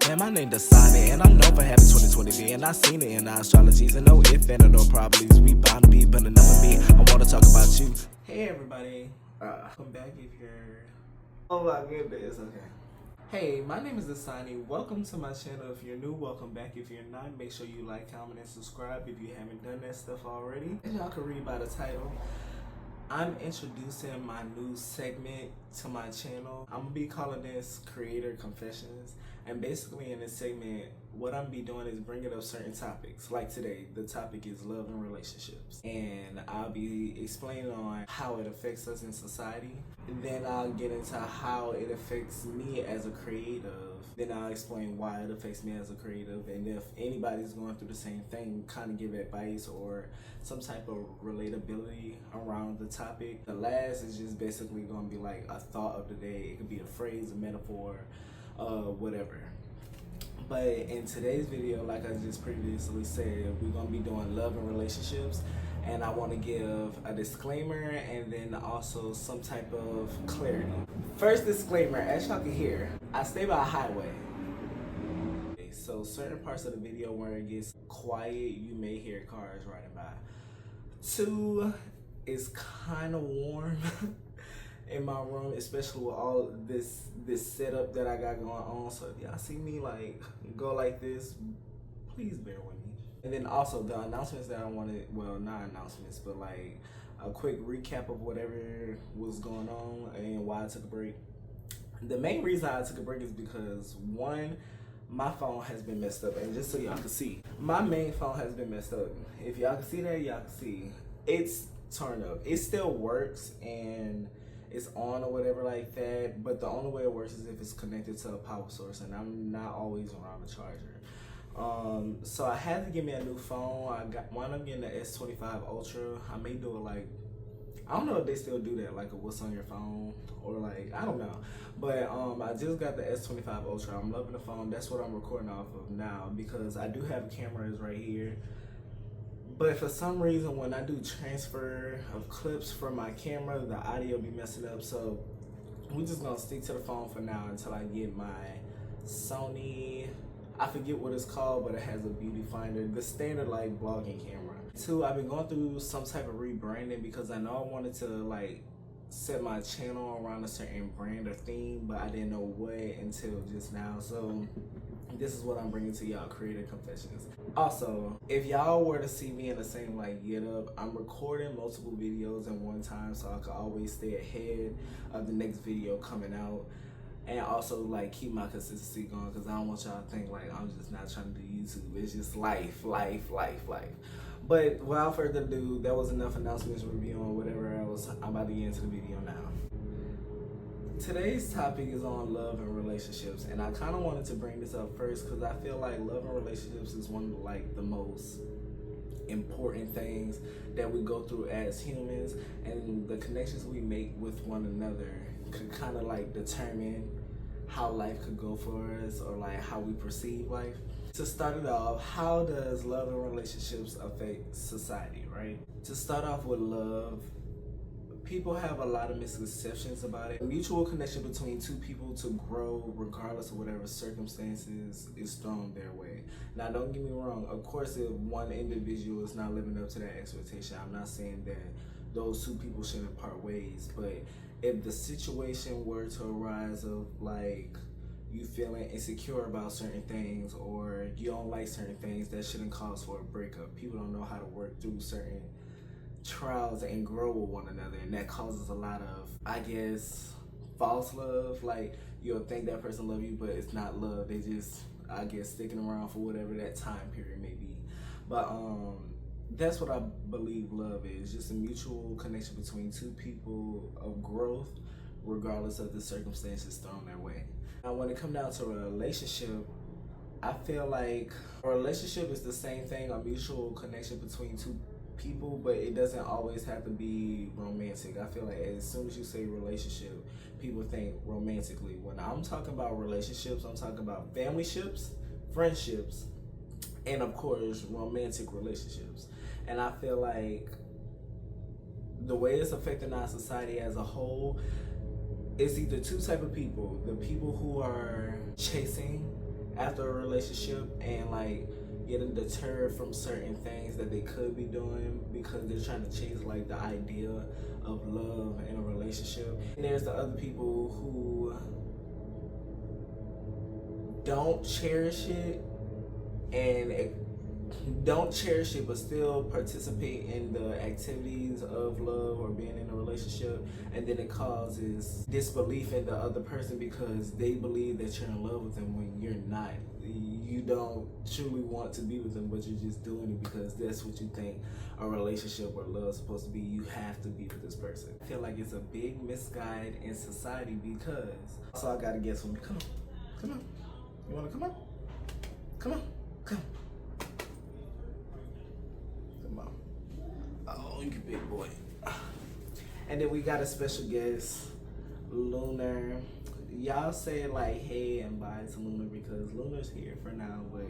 Man, my name Dasani, and I'm known for having 2020 and I seen it in our astrologies. And no if and no properties. We bound to be, but enough of me. I want to talk about you. Hey everybody, come back if you're. Oh my goodness, okay. Hey, my name is Dasani. Welcome to my channel. If you're new, welcome back. If you're not, make sure you like, comment, and subscribe if you haven't done that stuff already. As y'all can read by the title, I'm introducing my new segment to my channel. I'm gonna be calling this Creator Confessions. And basically in this segment, what I'm gonna be doing is bringing up certain topics. Like today, the topic is love and relationships. And I'll be explaining on how it affects us in society. And then I'll get into how it affects me as a creative. Then I'll explain why it affects me as a creative. And if anybody's going through the same thing, kind of give advice or some type of relatability around the topic. The last is just basically gonna be like a thought of the day. It could be a phrase, a metaphor, whatever. But in today's video, like I just previously said, we're gonna be doing love and relationships, and I want to give a disclaimer and then also some type of clarity. First disclaimer, as y'all can hear, I stay by a highway, so certain parts of the video where it gets quiet, you may hear cars riding by. Two, it's kind of warm in my room, especially with all this setup that I got going on. So if y'all see me like go like this, please bear with me. And then also the announcements that I wanted, well, not announcements, but like a quick recap of whatever was going on and why I took a break. The main reason I took a break is because one, my phone has been messed up, and just so y'all can see, my main phone has been messed up. If y'all can see that, y'all can see it's turned up. It still works and it's on or whatever like that, but the only way it works is if it's connected to a power source, and I'm not always around the charger. So I had to get me a new phone. I wound up getting the S25 Ultra. I may do it like, I don't know if they still do that, like a what's on your phone, or like, I don't know. But I just got the S25 Ultra. I'm loving the phone. That's what I'm recording off of now, because I do have cameras right here. But for some reason, when I do transfer of clips from my camera, the audio be messing up. So we're just gonna stick to the phone for now until I get my Sony, I forget what it's called, but it has a beauty finder, the standard like vlogging camera. Two, I've been going through some type of rebranding because I know I wanted to like set my channel around a certain brand or theme, but I didn't know what until just now. So this is what I'm bringing to y'all, Creator Confessions. Also, if y'all were to see me in the same like get up, I'm recording multiple videos at one time so I can always stay ahead of the next video coming out, and also like keep my consistency going, because I don't want y'all to think like I'm just not trying to do YouTube. It's just life. But without further ado, that was enough announcements, review, or whatever else. I'm about to get into the video now. Today's topic is on love and relationships, and I kind of wanted to bring this up first because I feel like love and relationships is one of like the most important things that we go through as humans, and the connections we make with one another could kind of like determine how life could go for us, or like how we perceive life. To start it off, how does love and relationships affect society, right? To start off with love, people have a lot of misconceptions about it. A mutual connection between two people to grow regardless of whatever circumstances is thrown their way. Now, don't get me wrong. Of course, if one individual is not living up to that expectation, I'm not saying that those two people shouldn't part ways. But if the situation were to arise of like you feeling insecure about certain things, or you don't like certain things, that shouldn't cause for a breakup. People don't know how to work through certain trials and grow with one another, and that causes a lot of, I guess, false love. Like, you'll think that person love you, but it's not love. They just, I guess, sticking around for whatever that time period may be. But that's what I believe love is, just a mutual connection between two people of growth regardless of the circumstances thrown their way. Now, when it comes down to a relationship, I feel like a relationship is the same thing, a mutual connection between two people, but it doesn't always have to be romantic. I feel like as soon as you say relationship, people think romantically. When I'm talking about relationships, I'm talking about family ships, friendships, and of course romantic relationships. And I feel like the way it's affecting our society as a whole, it's either two type of people: the people who are chasing after a relationship and like getting deterred from certain things that they could be doing because they're trying to chase like the idea of love in a relationship. And there's the other people who don't cherish it but still participate in the activities of love or being in a relationship, and then it causes disbelief in the other person because they believe that you're in love with them when you're not. You don't truly want to be with them, but you're just doing it because that's what you think a relationship or love is supposed to be. You have to be with this person. I feel like it's a big misguide in society because also I gotta guess with me. Come on. You wanna come on? Come on. Oh, you big boy. And then we got a special guest, Lunar. Y'all say like hey and bye to Lunar because Lunar's here for now, but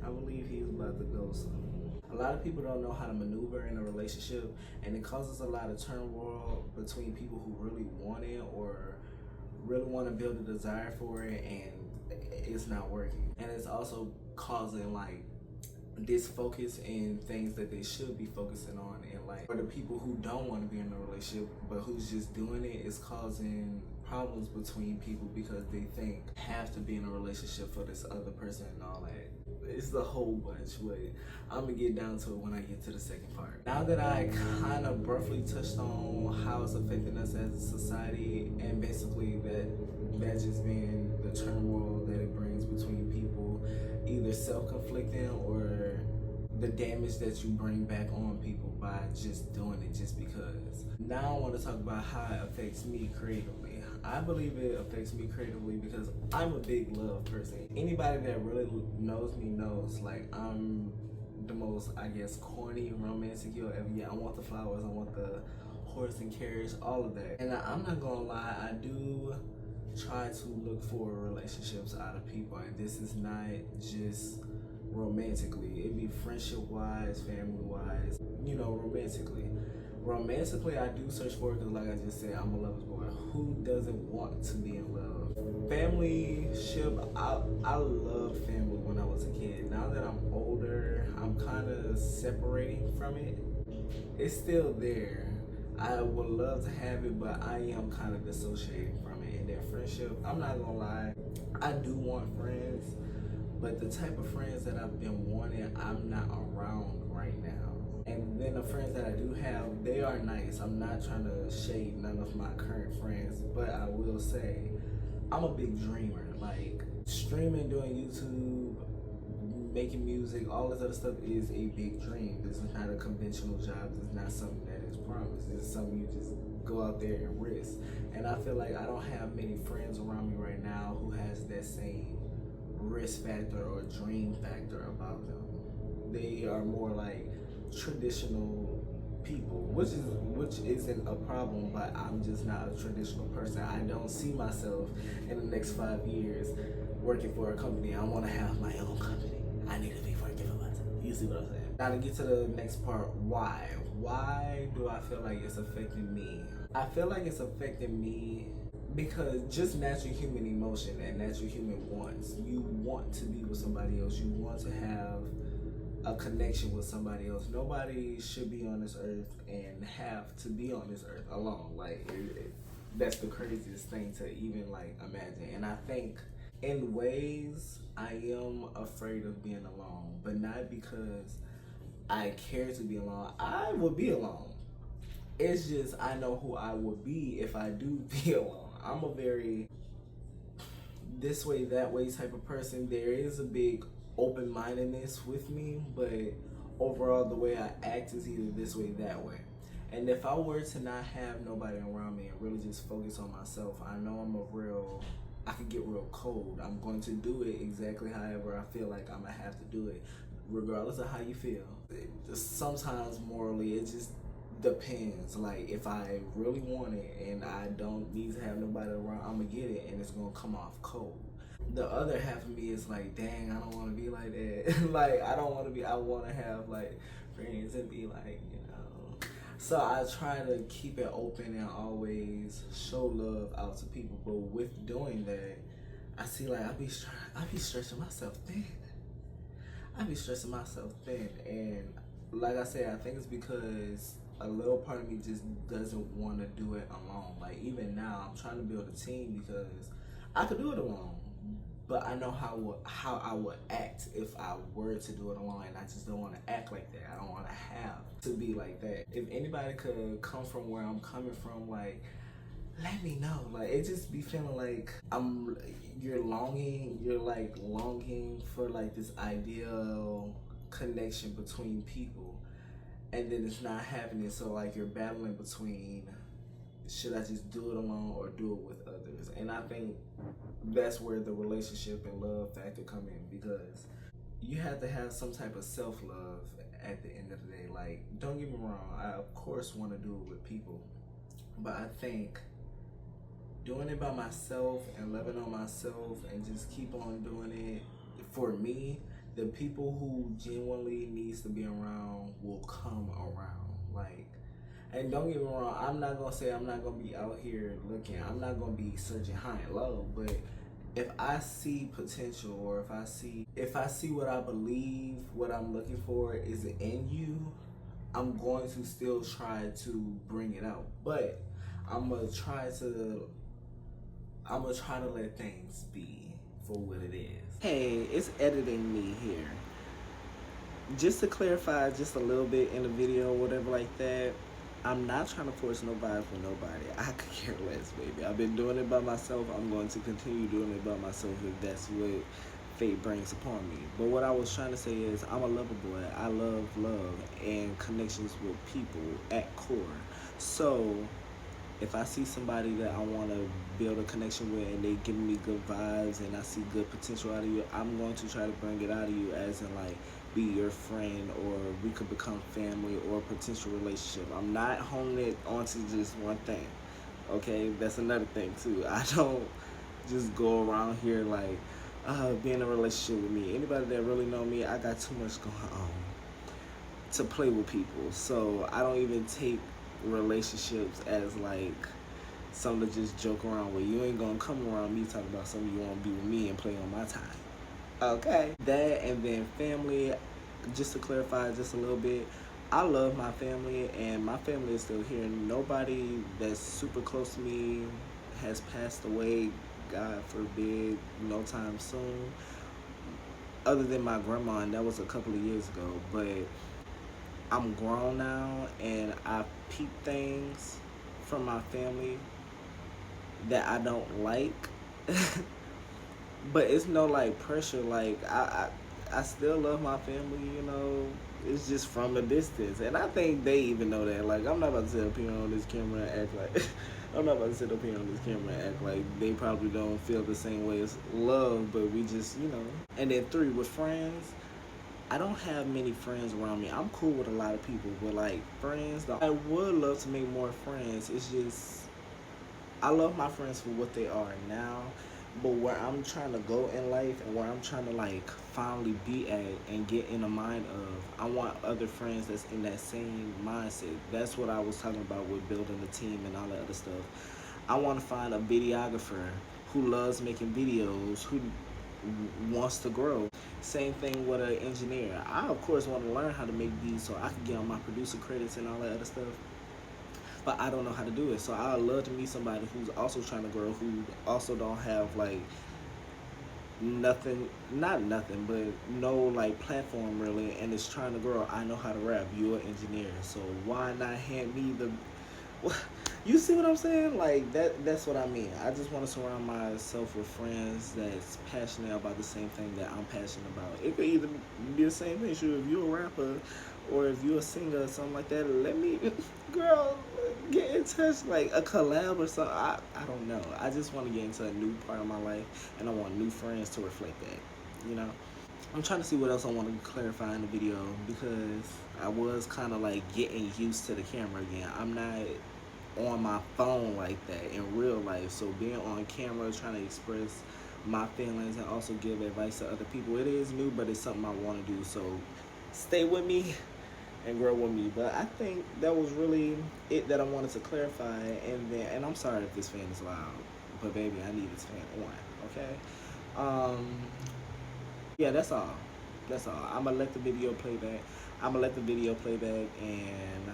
I believe he's about to go soon. A lot of people don't know how to maneuver in a relationship, and it causes a lot of turmoil between people who really want it or really want to build a desire for it, and it's not working. And it's also causing like disfocus in things that they should be focusing on, and like for the people who don't want to be in a relationship but who's just doing it, is causing problems between people because they think have to be in a relationship for this other person and all that. It's the whole bunch, but I'm gonna get down to it when I get to the second part. Now that I kind of briefly touched on how it's affecting us as a society, and basically that just being the turmoil that it brings between people, either self-conflicting or the damage that you bring back on people by just doing it just because. Now I want to talk about how it affects me creatively. I believe it affects me creatively because I'm a big love person. Anybody that really knows me knows like I'm the most, I guess, corny romantic you'll ever get. I want the flowers, I want the horse and carriage, all of that. And I'm not gonna lie, I do try to look for relationships out of people, and this is not just romantically. It'd be friendship wise, family wise, romantically I do search for it because like I just said, I'm a lover's boy. Who doesn't want to be in love? Family ship, I loved family when I was a kid. Now that I'm older, I'm kind of separating from it. It's still there. I would love to have it, but I am kind of dissociating from it. And that friendship, I'm not gonna lie, I do want friends, but the type of friends that I've been wanting, I'm not around right now. And then the friends that I do have, they are nice. I'm not trying to shade none of my current friends, but I will say, I'm a big dreamer. Like, streaming, doing YouTube, making music, all this other stuff is a big dream. This is not a conventional job. This is not something that is promised. This is something you just go out there and risk. And I feel like I don't have many friends around me right now who has that same risk factor or dream factor about them. They are more like traditional people, which isn't a problem, but I'm just not a traditional person. I don't see myself in the next 5 years working for a company. I want to have my own company. I need to be working for myself. You see what I'm saying? Now to get to the next part, why? Why do I feel like it's affecting me? I feel like it's affecting me because just natural human emotion and natural human wants. You want to be with somebody else. You want to have a connection with somebody else. Nobody should be on this earth and have to be on this earth alone. Like, that's the craziest thing to even like imagine. And I think in ways I am afraid of being alone, but not because I care to be alone. I would be alone. It's just I know who I would be if I do be alone. I'm a very this way, that way type of person. There is a big open-mindedness with me, but overall the way I act is either this way, that way. And if I were to not have nobody around me and really just focus on myself, I know I could get real cold. I'm going to do it exactly however I feel like I'm gonna have to do it, regardless of how you feel. Sometimes morally, it just depends. Like, if I really want it and I don't need to have nobody around, I'm gonna get it and it's gonna come off cold. The other half of me is like, dang, I don't want to be like that. Like, I want to have like friends and be like, So I try to keep it open and always show love out to people. But with doing that, I see, like, I be stretching myself thin. I be stressing myself thin, and like I said, I think it's because a little part of me just doesn't want to do it alone. Like, even now, I'm trying to build a team because I could do it alone, but I know how I would act if I were to do it alone, and I just don't want to act like that. I don't want to have to be like that. If anybody could come from where I'm coming from, like, let me know. Like, it just be feeling like you're longing for like this ideal connection between people, and then it's not happening. So like you're battling between, should I just do it alone or do it with others? And I think that's where the relationship and love factor come in, because you have to have some type of self-love at the end of the day. Like, don't get me wrong, I of course want to do it with people, but I think doing it by myself and loving on myself and just keep on doing it, for me, the people who genuinely needs to be around will come around. Like, and don't get me wrong, I'm not gonna say I'm not gonna be out here looking, I'm not gonna be searching high and low, but if I see potential, or if I see what I believe, what I'm looking for is in you, I'm going to still try to bring it out. But I'm gonna try to let things be for what it is. Hey, it's editing me here. Just to clarify just a little bit in the video, whatever like that, I'm not trying to force nobody for nobody. I could care less, baby. I've been doing it by myself. I'm going to continue doing it by myself if that's what fate brings upon me. But what I was trying to say is, I'm a lover boy. I love love and connections with people at core. So if I see somebody that I want to build a connection with and they giving me good vibes and I see good potential out of you, I'm going to try to bring it out of you, as in like be your friend, or we could become family or potential relationship. I'm not honing it onto just one thing, okay? That's another thing too. I don't just go around here like, be in a relationship with me. Anybody that really know me, I got too much going on to play with people. So I don't even take relationships as like something to just joke around with. You ain't gonna come around me talking about something you want to be with me and play on my time. Okay, that, and then family, just to clarify just a little bit, I love my family and my family is still here. Nobody that's super close to me has passed away, God forbid, no time soon, other than my grandma, and that was a couple of years ago. But I'm grown now, and I peep things from my family that I don't like. But it's no like pressure. Like I still love my family, you know. It's just from a distance, and I think they even know that. Like, I'm not about to sit up here on this camera and act like I'm not about to sit up here on this camera and act like they probably don't feel the same way as love, but we just, you know. And then 3, with friends, I don't have many friends around me. I'm cool with a lot of people, but like friends, I would love to make more friends. It's just, I love my friends for what they are now, but where I'm trying to go in life and where I'm trying to like finally be at and get in the mind of, I want other friends that's in that same mindset. That's what I was talking about with building a team and all that other stuff. I want to find a videographer who loves making videos, who wants to grow. Same thing with an engineer. I of course want to learn how to make these so I can get on my producer credits and all that other stuff, but I don't know how to do it. So I would love to meet somebody who's also trying to grow, who also don't have like nothing, not nothing, but no like platform really, and is trying to grow. I know how to rap. You're an engineer, so why not hand me the you see what I'm saying? Like that's what I mean. I just want to surround myself with friends that's passionate about the same thing that I'm passionate about. It could either be the same thing. Sure, if you're a rapper or if you're a singer or something like that, let me, girl, get in touch, like a collab or something. I don't know. I just want to get into a new part of my life, and I want new friends to reflect that, you know? I'm trying to see what else I want to clarify in the video, because I was kind of like getting used to the camera again. I'm not on my phone like that in real life, so being on camera, trying to express my feelings and also give advice to other people, it is new, but it's something I want to do. So stay with me and grow with me. But I think that was really it that I wanted to clarify. And I'm sorry if this fan is loud, but baby, I need this fan on, okay? Um, yeah, that's all. That's all. I'm gonna let the video play back. I'm gonna let the video play back and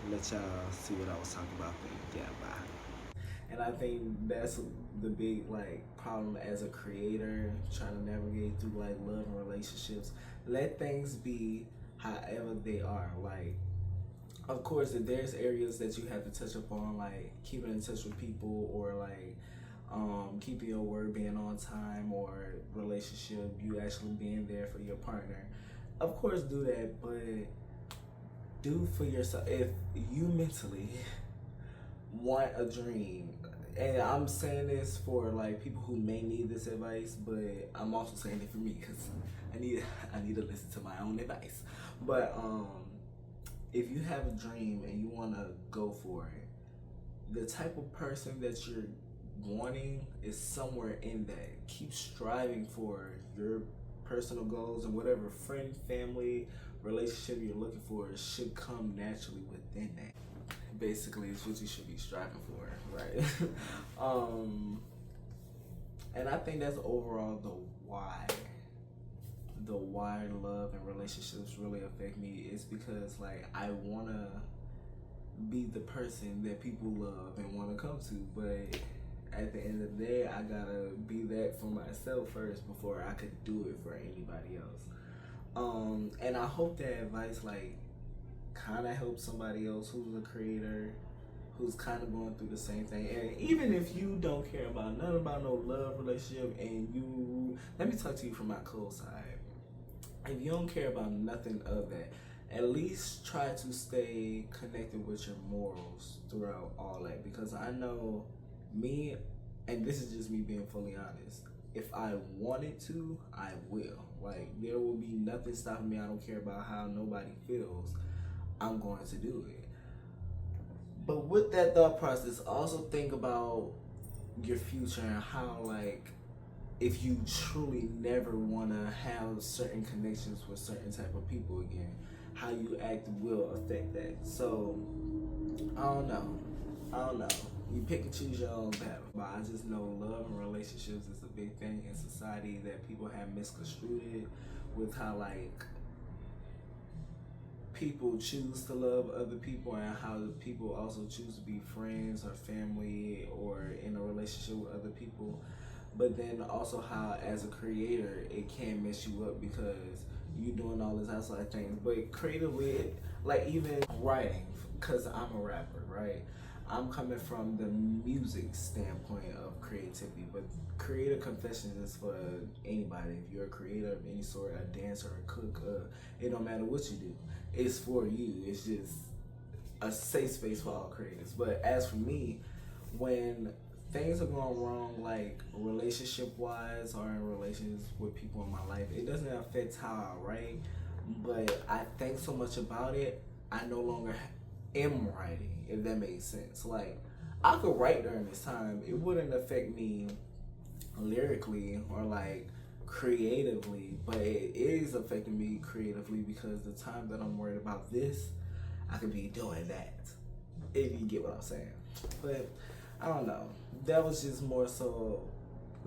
let y'all see what I was talking about. Then, yeah, bye. And I think that's the big like problem as a creator trying to navigate through like love and relationships. Let things be however they are. Like, of course, if there's areas that you have to touch upon, like keeping in touch with people or like keeping your word, being on time, or relationship, you actually being there for your partner, of course do that, but do for yourself. If you mentally want a dream, and I'm saying this for like people who may need this advice, but I'm also saying it for me because I need to listen to my own advice. But if you have a dream and you want to go for it, the type of person that you're wanting is somewhere in that. Keep striving for your personal goals, and whatever friend, family, relationship you're looking for should come naturally within that. Basically, it's what you should be striving for, right? And I think that's overall the why. The why love and relationships really affect me is because like I wanna be the person that people love and wanna come to, but at the end of the day, I gotta be that for myself first before I could do it for anybody else. And I hope that advice like kind of helps somebody else who's a creator, who's kind of going through the same thing. And even if you don't care about nothing about no love relationship, and you, let me talk to you from my cold side. If you don't care about nothing of that, at least try to stay connected with your morals throughout all that, because I know me, and this is just me being fully honest, if I wanted to, I will. Like, there will be nothing stopping me. I don't care about how nobody feels. I'm going to do it. But with that thought process, also think about your future and how, like, if you truly never want to have certain connections with certain type of people again, how you act will affect that. So, I don't know. You pick and choose your own battle. But I just know love and relationships is a big thing in society that people have misconstrued it with how like people choose to love other people, and how people also choose to be friends or family or in a relationship with other people. But then also how as a creator it can mess you up because you doing all this outside things. But creatively, like even writing, because I'm a rapper, right? I'm coming from the music standpoint of creativity, but creative confessions is for anybody. If you're a creator of any sort, a dancer, a cook, it don't matter what you do. It's for you. It's just a safe space for all creators. But as for me, when things are going wrong, like relationship wise or in relations with people in my life, it doesn't affect how I write, but I think so much about it, I no longer am writing, if that makes sense. Like, I could write during this time, it wouldn't affect me lyrically or like creatively, but it is affecting me creatively because the time that I'm worried about this, I could be doing that, if you get what I'm saying. But I don't know, that was just more so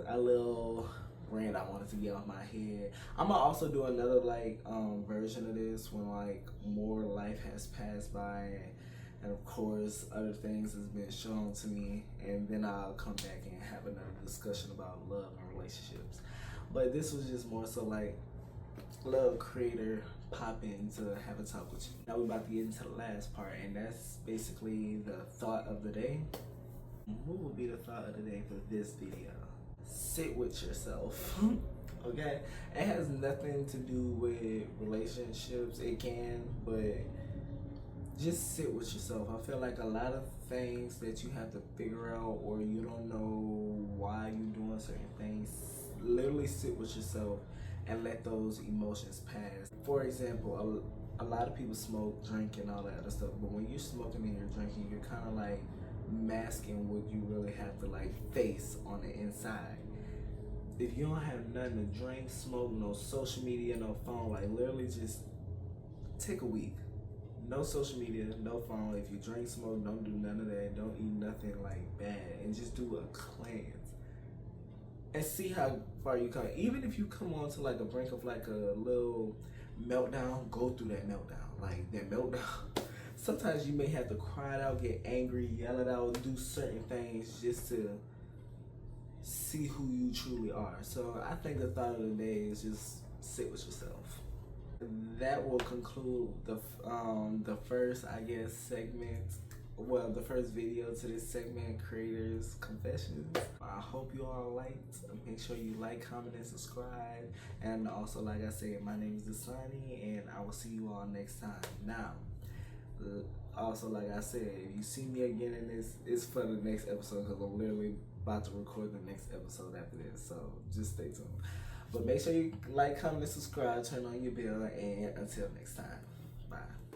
a little rant I wanted to get off my head. I'm gonna also do another like version of this when like more life has passed by, and of course other things has been shown to me, and then I'll come back and have another discussion about love and relationships. But this was just more so like little creator pop in to have a talk with you. Now we're about to get into the last part, and that's basically the thought of the day. What will be the thought of the day for this video? Sit with yourself. Okay? It has nothing to do with relationships. It can, but just sit with yourself. I feel like a lot of things that you have to figure out, or you don't know why you're doing certain things, literally sit with yourself and let those emotions pass. For example, a lot of people smoke, drink, and all that other stuff, but when you're smoking and you're drinking, you're kind of like masking what you really have to like face on the inside. If you don't have nothing to drink, smoke, no social media, no phone, like literally just take a week. No social media, no phone. If you drink, smoke, don't do none of that. Don't eat nothing like bad, and just do a cleanse. and see how far you come. Even if you come on to like a brink of like a little meltdown, go through that meltdown. Like that meltdown. Sometimes you may have to cry it out, get angry, yell it out, do certain things just to see who you truly are. So I think the thought of the day is just sit with yourself. That will conclude the first, I guess, segment. Well, the first video to this segment, Creators Confessions. I hope you all liked. Make sure you like, comment, and subscribe. And also, like I said, my name is Dasani, and I will see you all next time. Now, also, like I said, if you see me again in this, it's for the next episode because I'm literally about to record the next episode after this. So just stay tuned. But make sure you like, comment, and subscribe, turn on your bell, and until next time.